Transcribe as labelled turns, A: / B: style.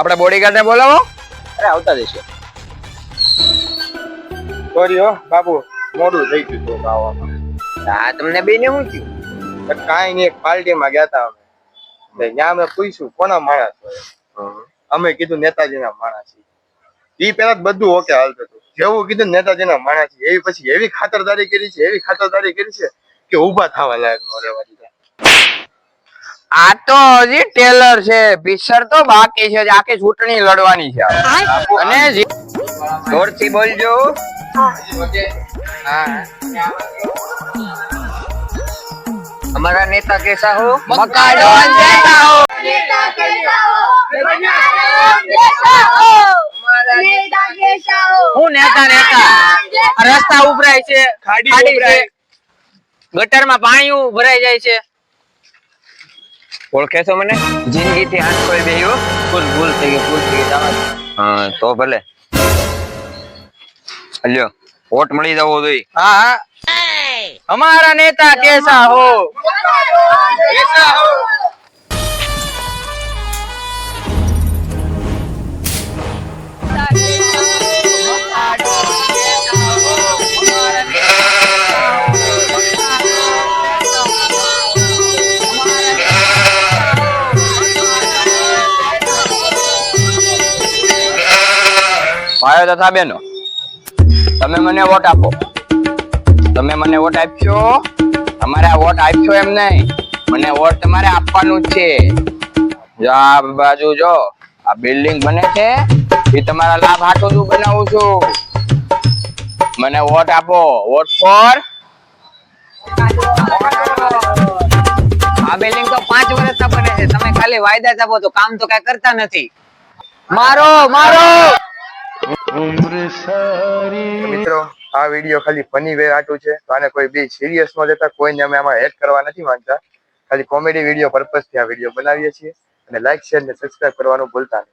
A: આપણે બોડીગાર્ડ ને બોલાવો.
B: અરે આવતા દેશે.
C: સોરી હો બાબુ, મોડું થઈ ગયું તો આવવામાં.
A: હા તમને બેને શું થયું?
C: કાંઈ નહીં, એક પાર્ટીમાં ગયા હતા અમે. ત્યાં અમે પૂછ્યું કોના માણસ હોય, અમે કીધું નેતાજીના માણસ. ઈ પેલા બધું ઓકે હાલતું હતું. જેવું કીધું નેતાજીના માણસ એવી પછી એવી ખાતરદારી કરી છે કે ઊભા થવા લાયક નો રહેવા દીધા.
A: આ તો હજી ટેલર છે, પિક્ચર તો બાકી છે. આખી ચૂંટણી લડવાની છે અને જોરથી બોલજો. हमारा नेता कैसा हो? मकान जैसा हो।
D: नेता कैसा हो? मकान जैसा हो। नेता कैसा हो?
A: હું નેતા રસ્તા ઉભરાય છે, ખાડી છે, ગટરમાં પાણી ભરાઈ જાય છે. ઓળખે છો મને? જિંદગીથી હાથ કોઈ બેહ્યો ભૂલ થઈ ગઈ. હા તો ભલે લ્યો વોટ મળી જવો જોઈએ. હા हमारा नेता कैसा हो? कैसा हो? ભાઈઓ તથા બહેનો, તમે મને વોટ આપો. તમે મને વોટ આપશો, તમારે આ વોટ આપશો એમ નહીં, મને વોટ તમારે આપવાનું જ છે. જો આ બાજુ જો આ બિલ્ડિંગ બને છે એ તમારા લાભ હાટુ જ બનાવું છું. મને વોટ આપો. Vote for. આ બિલ્ડિંગ તો 5 વર્ષથી બને છે. તમે ખાલી વાયદા જ આપો તો કામ તો કઈ કરતા નથી. મારો
C: મિત્રો, આ વિડીયો ખાલી ફની વે આટું છે, તો આને કોઈ બી સિરિયસ ન લેતા. કોઈને અમે આમાં હેટ કરવા નથી માંગતા. ખાલી કોમેડી વિડીયો પર્પઝ થી આ વિડીયો બનાવીએ છીએ. અને લાઈક, શેર ને સબસ્ક્રાઇબ કરવાનું ભૂલતા નહીં.